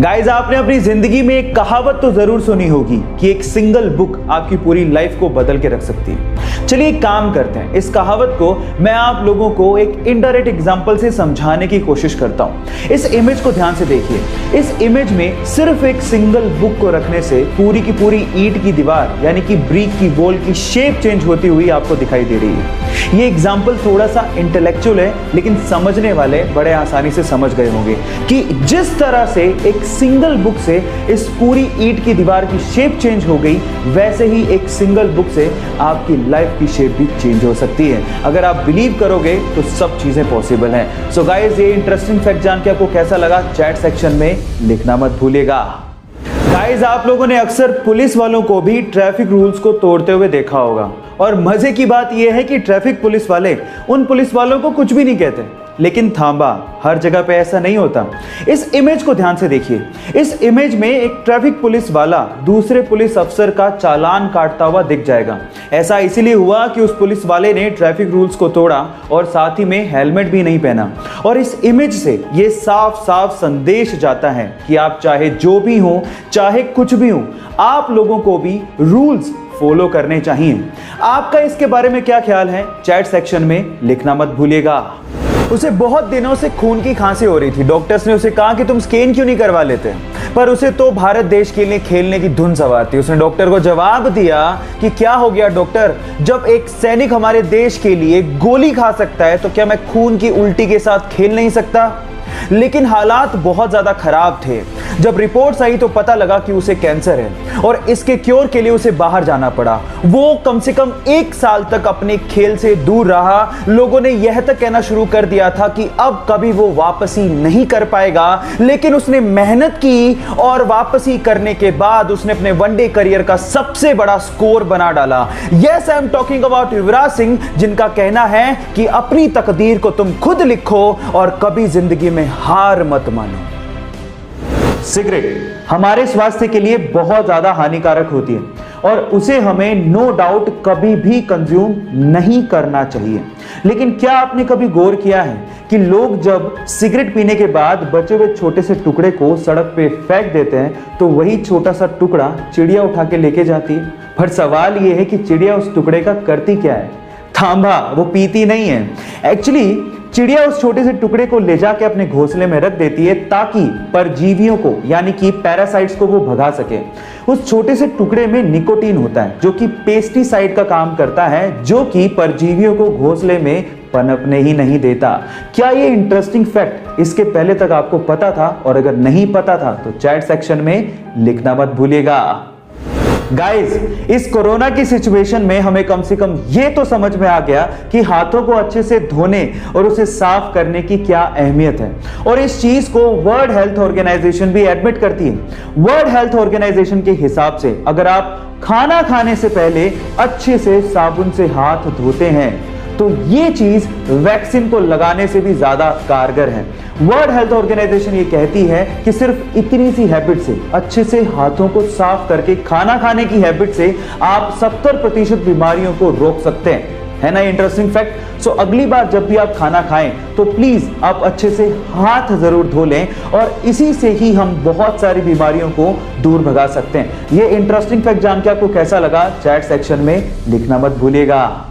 Guys, आपने अपनी जिंदगी में एक कहावत तो जरूर सुनी होगी कि एक सिंगल बुक आपकी पूरी लाइफ को बदल के रख सकती है। चलिए एक काम करते हैं, इस कहावत को मैं आप लोगों को एक इनडायरेक्ट एग्जांपल से समझाने की कोशिश करता हूं। इस इमेज को ध्यान से देखिए। इस इमेज में सिर्फ एक सिंगल बुक को रखने से पूरी की पूरी ईंट की दीवार यानी कि ब्रिक की वॉल की शेप चेंज होती हुई आपको दिखाई दे रही है। ये एग्जाम्पल थोड़ा सा इंटेलेक्चुअल है, लेकिन समझने वाले बड़े आसानी से समझ गए होंगे कि जिस तरह से एक सिंगल बुक से इस पूरी ईंट की दीवार की शेप चेंज हो गई, वैसे ही एक सिंगल बुक से आपकी लाइफ की शेप भी चेंज हो सकती है। अगर आप बिलीव करोगे तो सब चीजें पॉसिबल हैं। सो गाइस, ये इंटरेस्टिंग फैक्ट जान के आपको कैसा लगा, चैट सेक्शन में लिखना मत भूलिएगा। गाइस, आप लोगों ने अक्सर पुलिस वालों को भी ट्रैफिक रूल्स को तोड़ते हुए देखा होगा, और मजे की बात यह है कि ट्रैफिक पुलिस वाले उन पुलिस वालों को कुछ भी नहीं कहते। लेकिन थांबा, हर जगह पे ऐसा नहीं होता। इस इमेज को ध्यान से देखिए। इस इमेज में एक ट्रैफिक पुलिस वाला दूसरे पुलिस अफसर का चालान काटता हुआ दिख जाएगा। ऐसा इसीलिए हुआ कि उस पुलिस वाले ने ट्रैफिक रूल्स को तोड़ा और साथ ही में हेलमेट भी नहीं पहना। और इस इमेज से ये साफ साफ संदेश जाता है कि आप चाहे जो भी हो, चाहे कुछ भी हो, आप लोगों को भी रूल्स फॉलो करने चाहिए। आपका इसके बारे में क्या ख्याल है, चैट सेक्शन में लिखना मत भूलिएगा। उसे बहुत दिनों से खून की खांसी हो रही थी। डॉक्टर्स ने उसे कहा कि तुम स्कैन क्यों नहीं करवा लेते, पर उसे तो भारत देश के लिए खेलने की धुन सवार थी। उसने डॉक्टर को जवाब दिया कि क्या हो गया डॉक्टर, जब एक सैनिक हमारे देश के लिए गोली खा सकता है तो क्या मैं खून की उल्टी के साथ खेल नहीं सकता। लेकिन हालात बहुत ज्यादा खराब थे। जब रिपोर्ट्स आई तो पता लगा कि उसे कैंसर है और इसके क्योर के लिए उसे बाहर जाना पड़ा। वो कम से कम 1 साल तक अपने खेल से दूर रहा। लोगों ने यह तक कहना शुरू कर दिया था कि अब कभी वो वापसी नहीं कर पाएगा, लेकिन उसने मेहनत की और वापसी करने के बाद उसने अपने वनडे करियर का सबसे बड़ा स्कोर बना डाला। Yes, I am talking about Yuvraj Singh, जिनका कहना है कि अपनी तकदीर को तुम खुद लिखो और कभी जिंदगी में हार मत मानो। सिगरेट हमारे स्वास्थ्य के लिए बहुत ज्यादा हानिकारक होती है और उसे हमें नो डाउट कभी भी कंज्यूम नहीं करना चाहिए। लेकिन क्या आपने कभी गौर किया है कि लोग जब सिगरेट पीने के बाद बचे हुए छोटे से टुकड़े को सड़क पे फेंक देते हैं तो वही छोटा सा टुकड़ा चिड़िया उठा के लेके जाती है। पर सवाल यह है कि चिड़िया उस टुकड़े का करती क्या है? थांबा, वो पीती नहीं है। एक्चुअली चिड़िया उस छोटे से टुकड़े को ले जाके अपने घोंसले में रख देती है ताकि परजीवियों को यानी कि पैरासाइट्स को वो भगा सके। उस छोटे से टुकड़े में निकोटीन होता है जो कि पेस्टिसाइड का काम करता है, जो कि परजीवियों को घोंसले में पनपने ही नहीं देता। क्या ये इंटरेस्टिंग फैक्ट इसके पहले तक आपको पता था? और अगर नहीं पता था तो चैट सेक्शन में लिखना मत भूलिएगा। गाइस, इस कोरोना की सिचुएशन में हमें कम से कम ये तो समझ में आ गया कि हाथों को अच्छे से धोने और उसे साफ करने की क्या अहमियत है, और इस चीज को वर्ल्ड हेल्थ ऑर्गेनाइजेशन भी एडमिट करती है। वर्ल्ड हेल्थ ऑर्गेनाइजेशन के हिसाब से अगर आप खाना खाने से पहले अच्छे से साबुन से हाथ धोते हैं तो ये चीज वैक्सीन को लगाने से भी ज्यादा कारगर है। वर्ल्ड हेल्थ ऑर्गेनाइजेशन ये कहती है कि सिर्फ इतनी सी हैबिट से, अच्छे से हाथों को साफ करके खाना खाने की हैबिट से आप 70% बीमारियों को रोक सकते हैं। है ना इंटरेस्टिंग फैक्ट? सो अगली बार जब भी आप खाना खाएं तो प्लीज आप अच्छे से हाथ जरूर धो लें, और इसी से ही हम बहुत सारी बीमारियों को दूर भगा सकते हैं। ये इंटरेस्टिंग फैक्ट जान के आपको कैसा लगा, चैट सेक्शन में लिखना मत भूलिएगा।